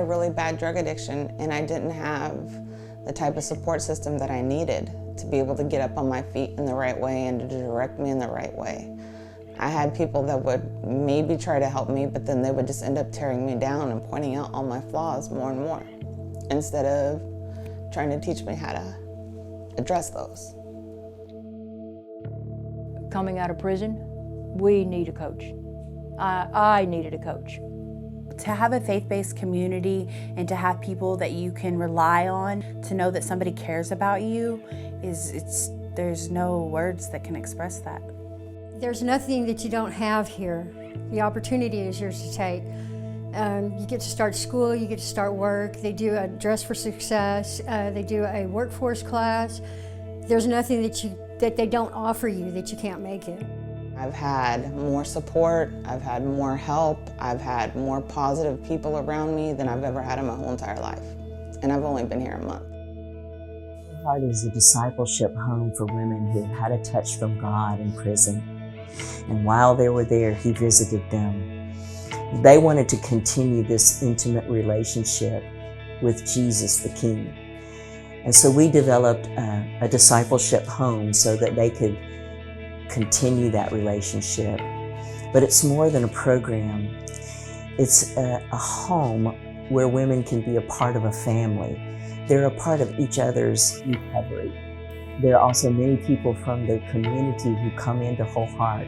a really bad drug addiction, and I didn't have the type of support system that I needed to be able to get up on my feet in the right way and to direct me in the right way. I had people that would maybe try to help me, but then they would just end up tearing me down and pointing out all my flaws more and more, instead of trying to teach me how to address those. Coming out of prison, we need a coach. I needed a coach. To have a faith-based community and to have people that you can rely on, to know that somebody cares about you, there's no words that can express that. There's nothing that you don't have here. The opportunity is yours to take. You get to start school, you get to start work. They do a Dress for Success, they do a workforce class. There's nothing that they don't offer you that you can't make it. I've had more support, I've had more help, I've had more positive people around me than I've ever had in my whole entire life. And I've only been here a month. Heart is a discipleship home for women who had a touch from God in prison. And while they were there, He visited them. They wanted to continue this intimate relationship with Jesus the King. And so we developed a discipleship home so that they could continue that relationship. But it's more than a program. It's a home where women can be a part of a family. They're a part of each other's recovery. There are also many people from the community who come into Whole Heart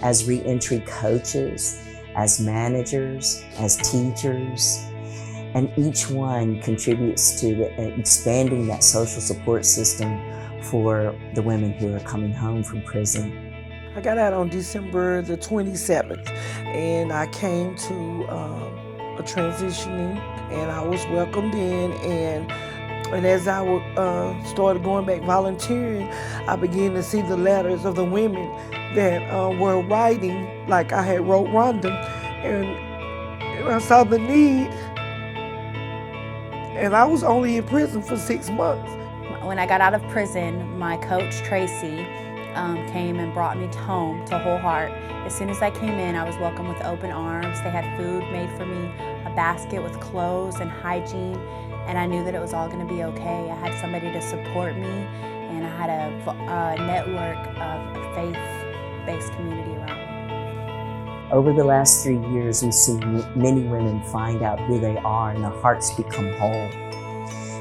as reentry coaches, as managers, as teachers, and each one contributes to expanding that social support system for the women who are coming home from prison. I got out on December the 27th, and I came to a transitioning, and I was welcomed in, and as I started going back volunteering, I began to see the letters of the women that were writing, like I had wrote Rhonda, and I saw the need, and I was only in prison for 6 months. When I got out of prison, my coach, Tracy, came and brought me home to Whole Heart. As soon as I came in, I was welcomed with open arms. They had food made for me, a basket with clothes and hygiene, and I knew that it was all going to be okay. I had somebody to support me, and I had a network of faith-based community around me. Over the last 3 years, we've seen many women find out who they are and their hearts become whole.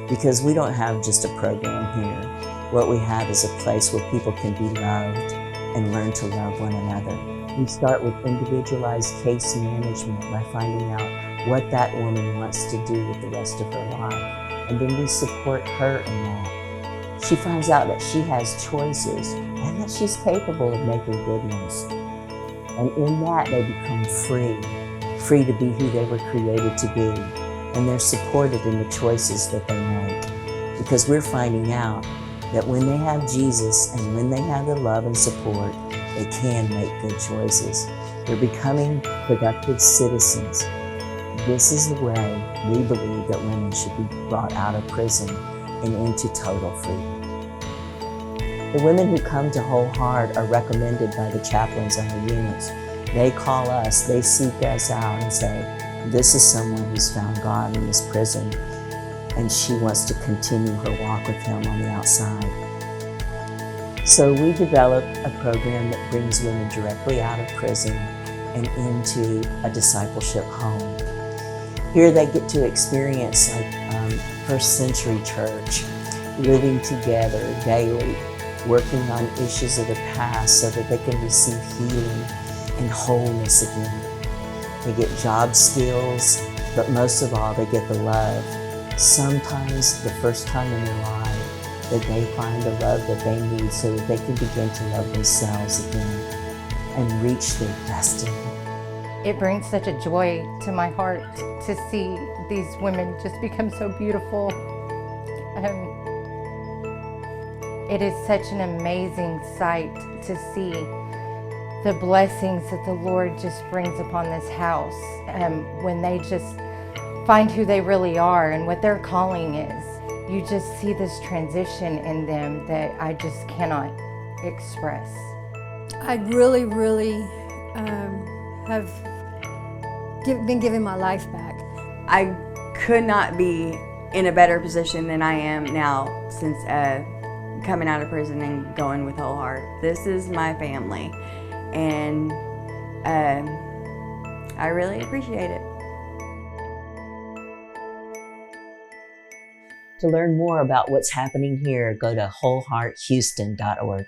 Because we don't have just a program here. What we have is a place where people can be loved and learn to love one another. We start with individualized case management by finding out what that woman wants to do with the rest of her life. And then we support her in that. She finds out that she has choices and that she's capable of making good ones. And in that, they become free to be who they were created to be. And they're supported in the choices that they make. Because we're finding out that when they have Jesus and when they have the love and support, they can make good choices. They're becoming productive citizens. This is the way we believe that women should be brought out of prison and into total freedom. The women who come to Whole Heart are recommended by the chaplains on the units. They call us, they seek us out and say, this is someone who's found God in this prison, and she wants to continue her walk with Him on the outside. So we developed a program that brings women directly out of prison and into a discipleship home. Here they get to experience first century church, living together daily, working on issues of the past so that they can receive healing and wholeness again. They get job skills, but most of all, they get the love. Sometimes the first time in their life that they find the love that they need so that they can begin to love themselves again and reach their destiny. It brings such a joy to my heart to see these women just become so beautiful. It is such an amazing sight to see the blessings that the Lord just brings upon this house when they just find who they really are and what their calling is. You just see this transition in them that I just cannot express. I really, really have been given my life back. I could not be in a better position than I am now since coming out of prison and going with Whole Heart. This is my family, and I really appreciate it. To learn more about what's happening here, go to WholeHeartHouston.org.